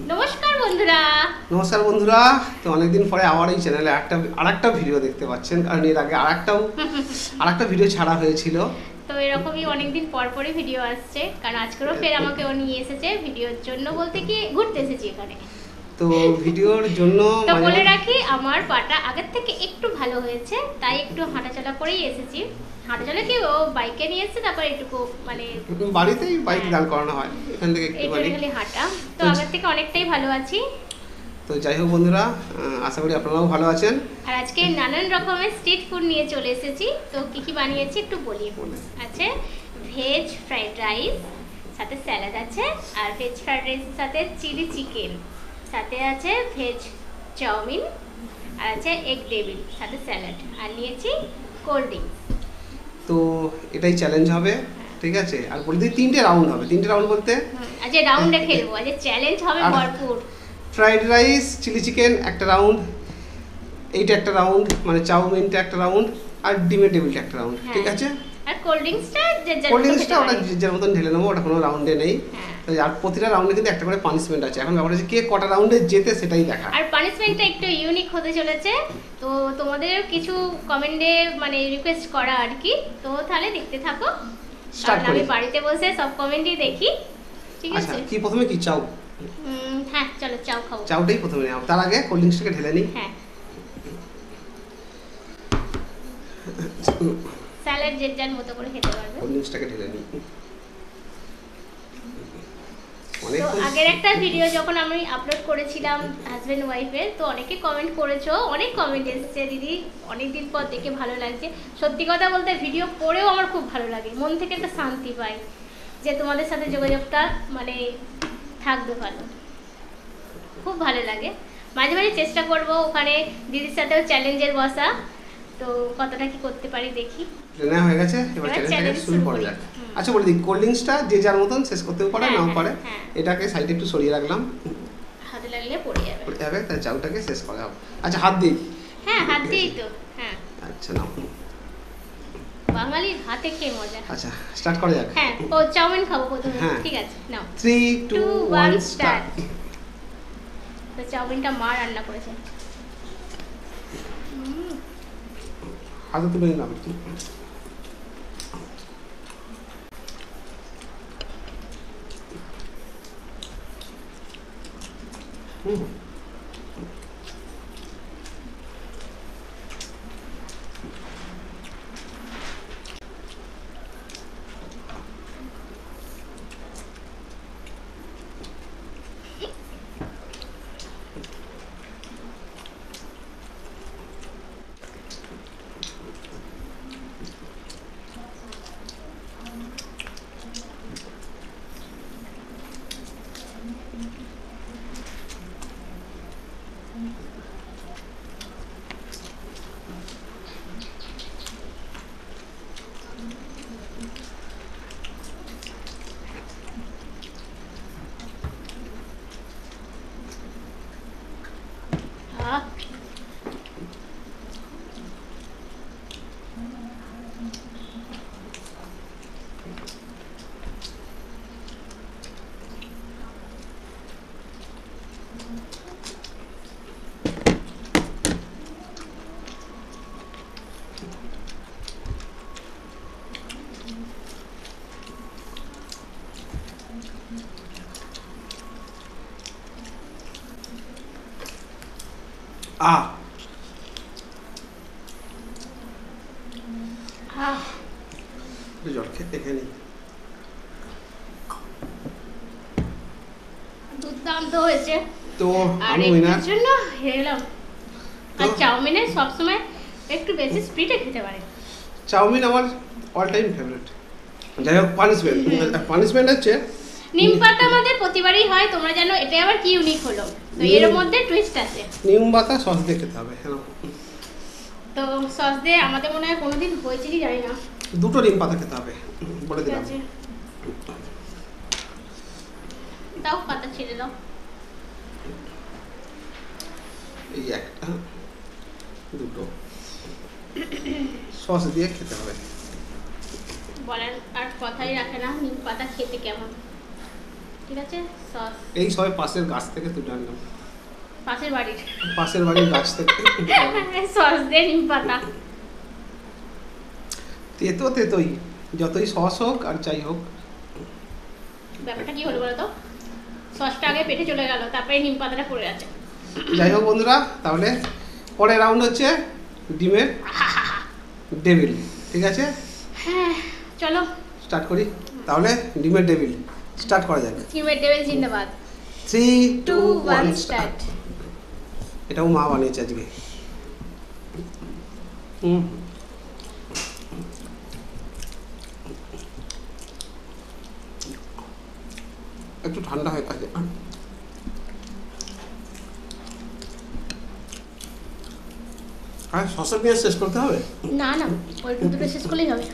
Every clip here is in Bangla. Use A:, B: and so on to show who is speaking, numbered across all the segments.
A: নমস্কার বন্ধুরা।
B: নমস্কার বন্ধুরা, তো অনেকদিন পরে আবার এই চ্যানেলে আরেকটা ভিডিও দেখতে পাচ্ছেন, কারণ এর আগে আরেকটা ভিডিও ছাড়া হয়েছিল।
A: তো এরকমই অনেকদিন পর পরে ভিডিও আসছে, কারণ আজকেও ফের আমাকে ও নিয়ে এসেছে ভিডিওর জন্য, বলতে কি ঘুরতে এসেছি এখানে।
B: তো ভিডিওর জন্য
A: তো বলে রাখি, আমার পাটা আগের থেকে একটু ভালো হয়েছে, তাই একটু হাঁটাচলা করেই এসেছি। হাঁটাচলা কি, ও বাইকে নিয়ে এসেছে, তারপর একটু মানে
B: বাড়িতেই বাইক দাঁড় করানো হয়, এখান থেকে একটু
A: খালি হাঁটা। তো আগের থেকে অনেকটাই ভালো আছি।
B: তো যাই হোক বন্ধুরা, আশা করি আপনারাও ভালো আছেন।
A: আর আজকে নানান রকমের স্ট্রিট ফুড নিয়ে চলে এসেছি। তো কি কি বানিয়েছি একটু বলি। আছে ভেজ ফ্রাইড রাইস, সাথে স্যালাড আছে, আর ভেজ ফ্রাইড রাইসের সাথে চিলি চিকেন, সাথে আছে ভেজ চাউমিন, আর আছে এগ টেবিল, সাথে স্যালাড, আর নিয়েছি কোল্ড ড্রিঙ্কস।
B: তো এটাই চ্যালেঞ্জ হবে, ঠিক আছে? আর বলে দিই 3টে রাউন্ড হবে। 3টে রাউন্ড বলতে
A: আজকে রাউন্ডে খেলবো, আজকে চ্যালেঞ্জ হবে ভরপুর।
B: ফ্রাইড রাইস, চিলি চিকেন একটা রাউন্ড, এইটা একটা রাউন্ড, মানে চাউমিনটা একটা রাউন্ড, আর ডিমের টেবিলটা একটা রাউন্ড, ঠিক আছে?
A: আর কোল্ড ড্রিঙ্কসটা
B: ওটা যে মতন ঢেলে নেবো, ওটা কোনো রাউন্ডে নেই। আর প্রতিটা রাউন্ডে কিন্তু একটা করে পানিশমেন্ট আছে। এখন ব্যাপার হচ্ছে কে কটা রাউন্ডে যেতে সেটাই দেখা।
A: আর পানিশমেন্টটা একটু ইউনিক হতে চলেছে, তো তোমাদের কিছু কমেন্টে মানে রিকোয়েস্ট করা আর কি। তো তাহলে দেখতে থাকো, কারণ আমি বাড়িতে বসে সব কমেন্টই দেখি, ঠিক আছে?
B: আচ্ছা, কি প্রথমে কি চাও?
A: হ্যাঁ চলো চাও খাবো।
B: চাউটাই প্রথমে নাও, তার আগে কোল্ড ড্রিঙ্কসটাকে ঢেলে নিই।
A: হ্যাঁ, স্যালাড যে যার মতো করে খেতে পারবে।
B: কোল্ড ড্রিঙ্কসটাকে ঢেলে নিই।
A: তো আগের একটা ভিডিও যখন আমি আপলোড করেছিলাম হাজব্যান্ড ওয়াইফের, তো অনেকে কমেন্ট করেছো, অনেক কমেন্ট এসেছে, দিদি অনেকদিন পর দেখে ভালো লাগছে। সত্যি কথা বলতে ভিডিও পড়েও আমার খুব ভালো লাগে, মন থেকে একটা শান্তি পাই যে তোমাদের সাথে যোগাযোগটা মানে থাকবে ভালো, খুব ভালো লাগে। মাঝে মাঝে চেষ্টা করব ওখানে দিদির সাথেও চ্যালেঞ্জের বসা, তো কতটা কি করতে পারি দেখি।
B: ট্রেনে হয়ে গেছে, এবার চ্যালেঞ্জটা শুরু করা যাক। আচ্ছা বলে দিই, কোল্ড ড্রিঙ্কসটা যে যার মতন শেষ করতেও পারে, নাও পারে। এটাকে সাইডে একটু সরিয়ে রাখলাম,
A: হাতে লাগলে পড়ে যাবে,
B: তাই চাউটাকে শেষ করা হবে। আচ্ছা হাত দিই।
A: হ্যাঁ হাত দিই তো। হ্যাঁ
B: আচ্ছা নাও,
A: বাঙালির হাতে খেয়ে মজা।
B: আচ্ছা স্টার্ট করা যাক।
A: হ্যাঁ, ও চাউমিন খাবো প্রথমে, ঠিক আছে নাও।
B: 3 2 1 স্টার্ট।
A: তো চাউমিনটা মা রান্না করেছে।
B: হাতে তুলে নিলাম। জল খেয়ে নিই।
A: দুর্দান্ত হয়েছে।
B: তো
A: আর এর জন্য হেলাম। আর চাউমিনে সবসময় একটু বেশি স্পিডে খেতে পারে।
B: চাউমিন আমার অল টাইম ফেভারিট। যাই হোক, পানিশমেন্ট হচ্ছে
A: নিম পাতা আমাদের প্রতিবারই হয়, তোমরা জানো, এটা আবার কি ইউনিক হলো, তো এর মধ্যে টুইস্ট আছে।
B: নিম পাতা সস দিয়ে খেতে হবে। হ্যাঁ,
A: তো সস দিয়ে আমাদের মনে হয় কোনোদিন হয়েছে কি জানি না।
B: 2টো নিম পাতা খেতে হবে বলে দিলাম।
A: দাও পাতা ছেড়ে দাও।
B: এই একটা 2টো সস দিয়ে খেতে হবে।
A: বলার আর কথাই রাখে না, নিম পাতা খেতে কেমন। ঠিক আছে সস
B: এই সবাই পাশের গাছ থেকে তুলে আনলাম,
A: পাশের বাড়ির
B: পাশের বাড়ির গাছ থেকে।
A: সস দিয়ে নিম পাতা।
B: তেতো তেতোই, যতই সস হোক আর যাই হোক।
A: ব্যাপারটা কি হলো বলো তো, সসটা আগে পেটে চলে গেল, তারপরে নিম পাতাটা পড়ে আছে।
B: যাই হোক বন্ধুরা, তাহলে পরের রাউন্ড হচ্ছে ডিমের ডেভিল। ঠিক আছে,
A: হ্যাঁ চলো
B: স্টার্ট করি তাহলে। ডিমের ডেভিল স্টার্ট করা যাক।
A: ডিমের ডেভিল জিন্দাবাদ।
B: 3 2
A: 2
B: 1
A: 1 স্টার্ট।
B: এটাও মা বানিয়েছে আজকে। একটু ঠান্ডা হয়ে গেছে। আর সসের পেঁয়াজ শেষ করতে হবে?
A: না না, অল্প দুটো শেষ করলেই হবে।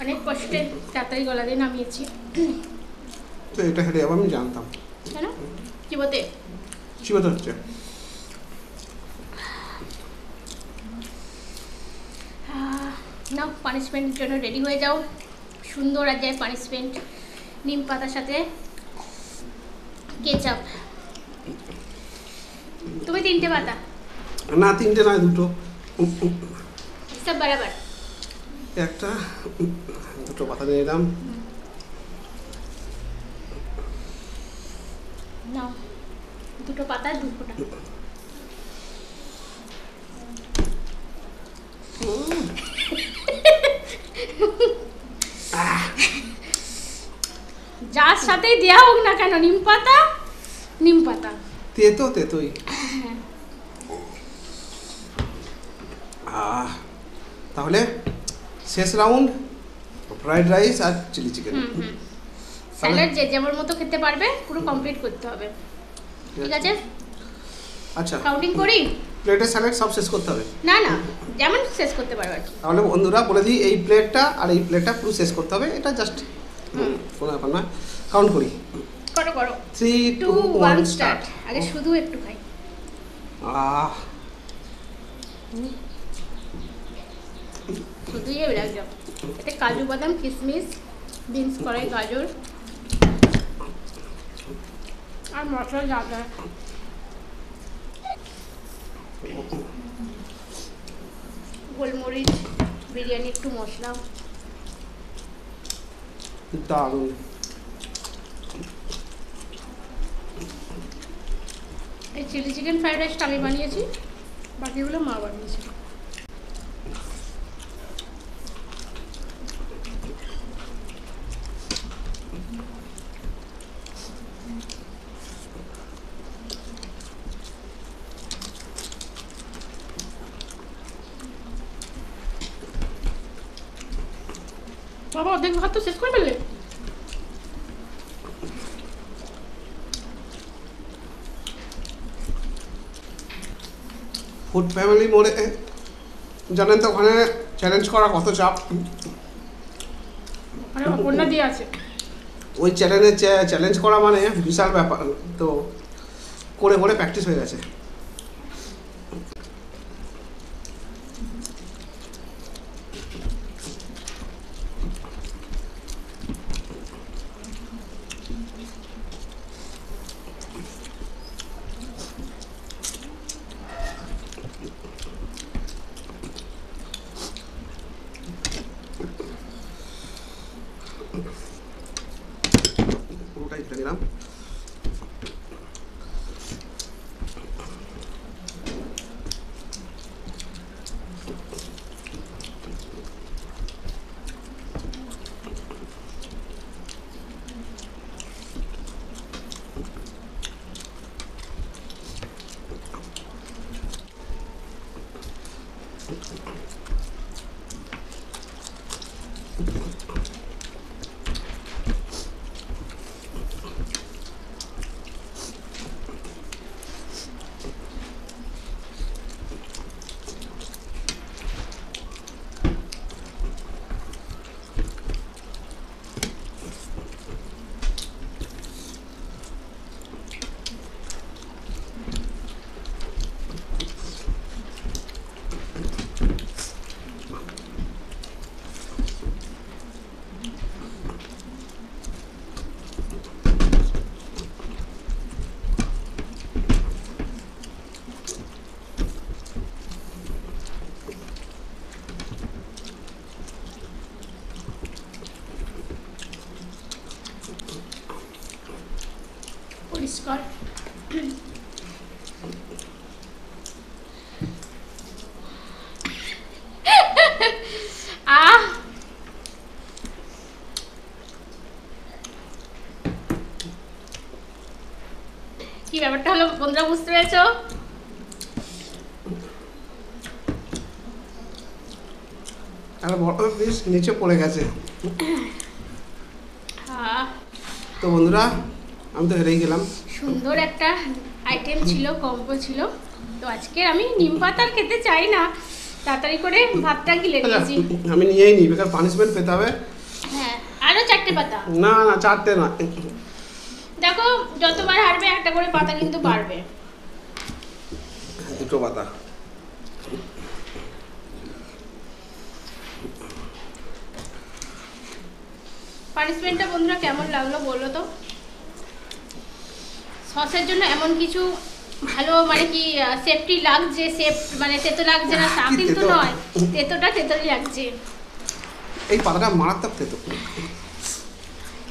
A: অনেক কষ্টে তাড়াতাড়ি গলা দিয়ে নামিয়েছি।
B: তো এটা হেরে যাবো আমি জানতাম।
A: কেন কি বলতে
B: চিবাতে হচ্ছে।
A: নাও পানিশমেন্টের জন্য রেডি হয়ে যাও। সুন্দর আর যায় পানিশমেন্ট, নিম পাতার সাথে কেচাপ। তুমি 3টে পাতা?
B: না 3টে নয়, 2টো।
A: সব বরাবর।
B: একটা 2টো পাতা নিয়ে নিলাম।
A: নাও 2টো পাতা 2 ফোঁটা। যার সাথেই দেওয়া হোক না কেন, নিম পাতা নিম পাতা।
B: তেতো তেতোই। তাহলে শেষ রাউন্ড ফ্রাইড রাইস আর চিলি চিকেন।
A: স্যালাড যে যেমন মতো খেতে পারবে, পুরো কমপ্লিট করতে হবে। ঠিক আছে,
B: আচ্ছা
A: কাউন্টিং করি।
B: প্লেটে স্যালাড সব শেষ করতে হবে?
A: না না, যেমন শেষ করতে পারবে আর কি।
B: তাহলে বন্ধুরা বলে দিই, এই প্লেটটা আর এই প্লেটটা পুরো শেষ করতে হবে। এটা জাস্ট কোনো ব্যাপার না। কাউন্ট করি।
A: করো করো।
B: 3 2 1 স্টার্ট।
A: আগে শুধু একটু খাই। শুধুই লাগছে। এতে কাজু বাদাম, কিশমিশ, বিনস কড়াই, গাজর আর মশলা যা যা। গোলমরিচ, বিরিয়ানি একটু মশলা।
B: দারুণ।
A: এই চিলি চিকেন ফ্রাইড রাইসটা আমি বানিয়েছি, বাকিগুলো মা বানিয়েছে। বাবা অর্ধেক ভাত তো শেষ করে ফেললে।
B: ফুড ফ্যামিলি মোড়ে জানেন তো ওখানে চ্যালেঞ্জ করা কত চাপ।
A: মানে অপর্ণা দিয়ে আছে।
B: ওই চ্যালেঞ্জ করা মানে বিশাল ব্যাপার। তো করে করে প্র্যাকটিস হয়ে গেছে। পুরোটাই ঢেলে নিলাম।
A: পরিষ্কার কি ব্যাপারটা হলো বন্ধুরা, বুঝতে পেরেছো?
B: আর বড় পিস নিচে পড়ে গেছে। তো বন্ধুরা আমি তো হেরেই গেলাম।
A: সুন্দর একটা আইটেম ছিল, কম্বো ছিল। তো আজকে আমি নিম পাতার খেতে চাই না, তাড়াতাড়ি করে ভাতটা গিলে নিয়েছি।
B: আমি নিয়েই নি, বেকার পানিশমেন্ট পেতে হবে।
A: হ্যাঁ, আরো 4টে পাতা।
B: না না 4টে না,
A: দেখো যতবার হারবে একটা করে পাতা কিন্তু বাড়বে।
B: 2টো পাতা।
A: পানিশমেন্টটা বন্ধুরা কেমন লাগলো বললো তো। সসের জন্য এমন কিছু ভালো মানে কি সেফটি লাগছে, সেফ মানে তেতো লাগছে না তা কিন্তু নয়, তেতোই লাগছে।
B: এই পাতাটা মারাত্মক তেতো,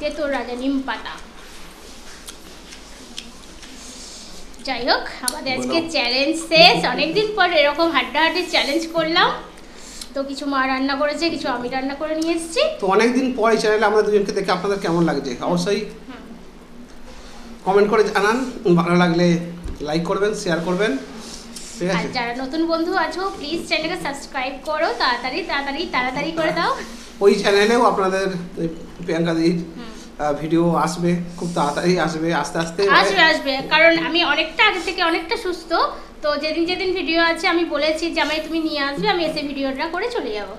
A: তেতো রাজা নিম পাতা। যাই হোক, আমাদের আজকে চ্যালেঞ্জ শেষ। অনেকদিন পর এরকম হাড্ডাহাড্ডি চ্যালেঞ্জ করলাম। তো কিছু মা রান্না করেছে, কিছু আমি রান্না করে নিয়ে এসেছি।
B: তো অনেকদিন পর এই চ্যানেলে আমরা দুজনকে দেখে আপনাদের কেমন লাগছে অবশ্যই কমেন্ট করে জানান। ভালো লাগলে লাইক করবেন, শেয়ার করবেন, ঠিক
A: আর
B: আছে?
A: যারা নতুন বন্ধু আছো প্লিজ চ্যানেলকে সাবস্ক্রাইব করো, তাড়াতাড়ি করে দাও।
B: ওই চ্যানেলেও আপনাদের প্রিয়াঙ্কা দির ভিডিও আসবে, খুব তাড়াতাড়ি আসবে, আস্তে আস্তে
A: আসবে কারণ আমি অনেকটা আগে থেকে অনেকটা সুস্থ। তো যেদিন ভিডিও আছে আমি বলেছি যে আমায় তুমি নিয়ে আসবে, আমি এসে ভিডিওটা করে চলে যাব।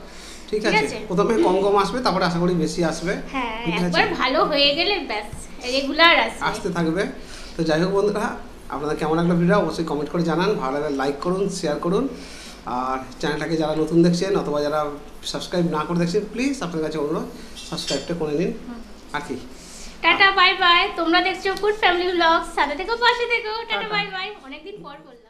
B: ঠিক আছে? প্রথমে কম আসবে, তারপরে আশা করি বেশি আসবে।
A: হ্যাঁ, একবার ভালো হয়ে গেলে ব্যাস রেগুলার
B: আসতে থাকবে। তো যাই হোক বন্ধুরা, আপনাদের কেমন লাগলো ভিডিও অবশ্যই কমেন্ট করে জানান। ভালো লাগলে লাইক করুন, শেয়ার করুন। আর চ্যানেলটাকে যারা নতুন দেখছেন অথবা যারা সাবস্ক্রাইব না করে দেখছেন, প্লিজ আপনার কাছে অনুরোধ সাবস্ক্রাইবটা করে নিন। আর কি,
A: টাটা বাই বাই। তোমরা দেখছো ফুড ফ্যামিলি ব্লগস, সাথে থেকো, পাশে থেকো। Tata bye bye. অনেকদিন পর বললাম।